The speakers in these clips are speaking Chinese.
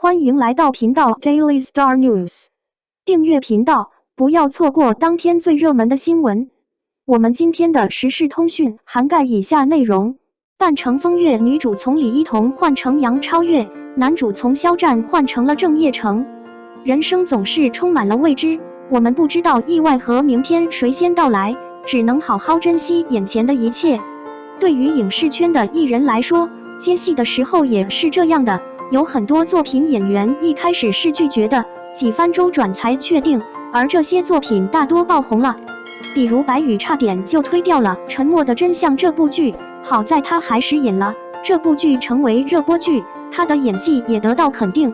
欢迎来到频道 Daily Star News， 订阅频道，不要错过当天最热门的新闻。我们今天的时事通讯涵盖以下内容：半城风月女主从李一桐换成杨超越，男主从肖战换成了郑业成。人生总是充满了未知，我们不知道意外和明天谁先到来，只能好好珍惜眼前的一切。对于影视圈的艺人来说，接戏的时候也是这样的。有很多作品演员一开始是拒绝的，几番周转才确定，而这些作品大多爆红了。比如白宇差点就推掉了《沉默的真相》这部剧，好在他还是演了，这部剧成为热播剧，他的演技也得到肯定。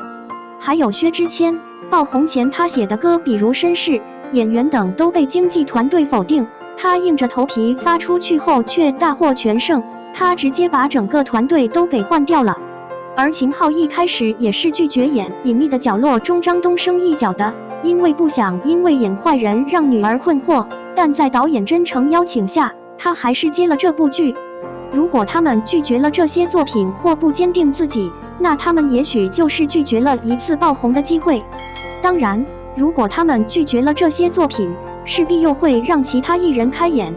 还有薛之谦，爆红前他写的歌，比如《绅士》，演员等都被经纪团队否定，他硬着头皮发出去后却大获全胜，他直接把整个团队都给换掉了。而秦昊一开始也是拒绝演《隐秘的角落》中张东升一角的，因为不想因为演坏人让女儿困惑，但在导演真诚邀请下，他还是接了这部剧。如果他们拒绝了这些作品或不坚定自己，那他们也许就是拒绝了一次爆红的机会。当然，如果他们拒绝了这些作品，势必又会让其他艺人开演，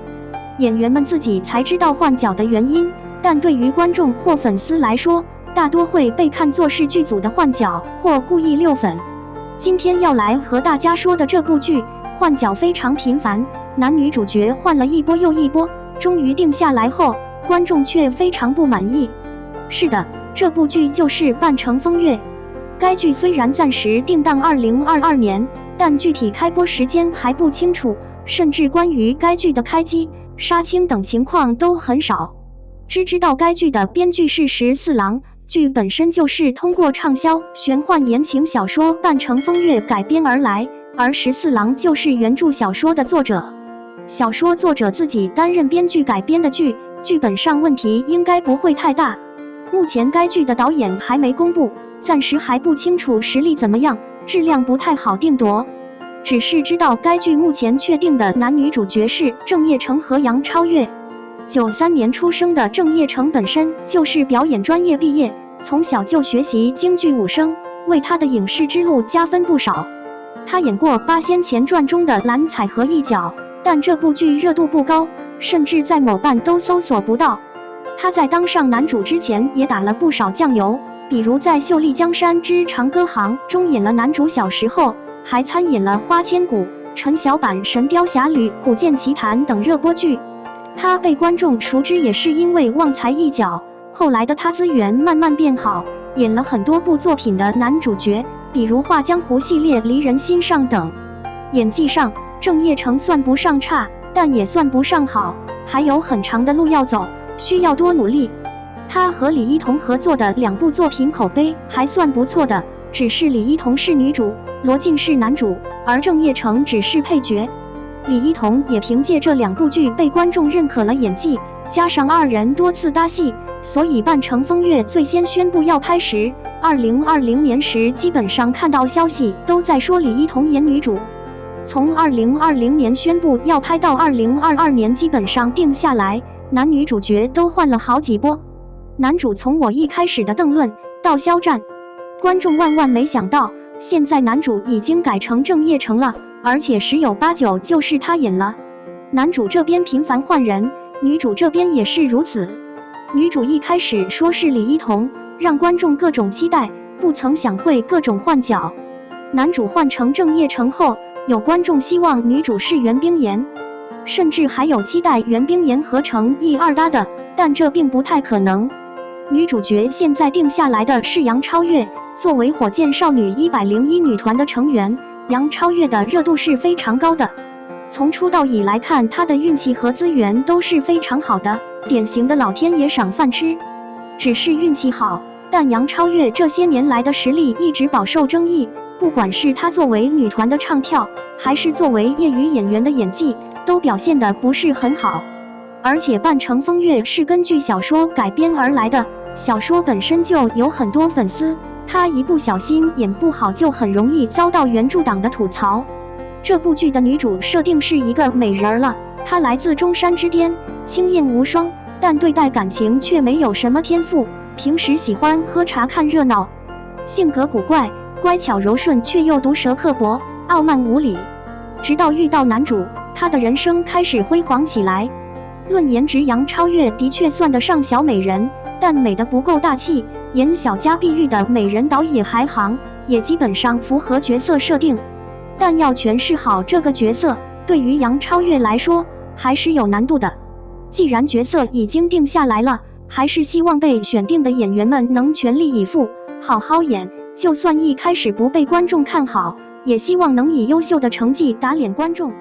演员们自己才知道换角的原因，但对于观众或粉丝来说，大多会被看作是剧组的换角或故意溜粉。今天要来和大家说的这部剧，换角非常频繁，男女主角换了一波又一波，终于定下来后，观众却非常不满意。是的，这部剧就是《半城风月》。该剧虽然暂时定档2022年，但具体开播时间还不清楚，甚至关于该剧的开机、杀青等情况都很少。只知道该剧的编剧是十四郎，剧本身就是通过畅销玄幻言情小说《半城风月》改编而来，而十四郎就是原著小说的作者。小说作者自己担任编剧改编的剧，剧本上问题应该不会太大。目前该剧的导演还没公布，暂时还不清楚实力怎么样，质量不太好定夺。只是知道该剧目前确定的男女主角是郑业成和杨超越。93年出生的郑业成本身就是表演专业毕业，从小就学习京剧武生，为他的影视之路加分不少。他演过《八仙前传》中的蓝采和一角，但这部剧热度不高，甚至在某瓣都搜索不到。他在当上男主之前也打了不少酱油，比如在《秀丽江山之长歌行》中演了男主小时候，还参演了《花千骨》、陈晓版《神雕侠侣》、《古剑奇谭》等热播剧。他被观众熟知也是因为旺财一角，后来的他资源慢慢变好，演了很多部作品的男主角，比如《画江湖》系列《离人心上》等。演技上，郑业成算不上差，但也算不上好，还有很长的路要走，需要多努力。他和李一桐合作的2部作品口碑还算不错的，只是李一桐是女主，罗晋是男主，而郑业成只是配角。李一桐也凭借这2部剧被观众认可了演技，加上2人多次搭戏，所以《半城风月》最先宣布要拍时，2020年时基本上看到消息都在说李一桐演女主。从2020年宣布要拍到2022年基本上定下来，男女主角都换了好几波。男主从我一开始的邓论到肖战，观众万没想到，现在男主已经改成郑业成了，而且十有八九就是他演了。男主这边频繁换人，女主这边也是如此。女主一开始说是李一桐，让观众各种期待，不曾想会各种换角。男主换成郑业成后，有观众希望女主是袁冰妍，甚至还有期待袁冰妍合成1、2搭的，但这并不太可能。女主角现在定下来的是杨超越，作为火箭少女101女团的成员，杨超越的热度是非常高的。从出道以来看，她的运气和资源都是非常好的，典型的老天爷赏饭吃。只是运气好，但杨超越这些年来的实力一直饱受争议，不管是她作为女团的唱跳，还是作为业余演员的演技，都表现得不是很好。而且《半城风月》是根据小说改编而来的，小说本身就有很多粉丝，她一不小心演不好就很容易遭到原著党的吐槽。这部剧的女主设定是一个美人了，她来自中山之巅，清艳无双，但对待感情却没有什么天赋，平时喜欢喝茶看热闹。性格古怪，乖巧柔顺却又毒舌刻薄，傲慢无礼。直到遇到男主，她的人生开始辉煌起来。论颜值，杨超越的确算得上小美人，但美得不够大气，演小家碧玉的美人岛也还行，也基本上符合角色设定。但要诠释好这个角色，对于杨超越来说还是有难度的。既然角色已经定下来了，还是希望被选定的演员们能全力以赴，好好演。就算一开始不被观众看好，也希望能以优秀的成绩打脸观众。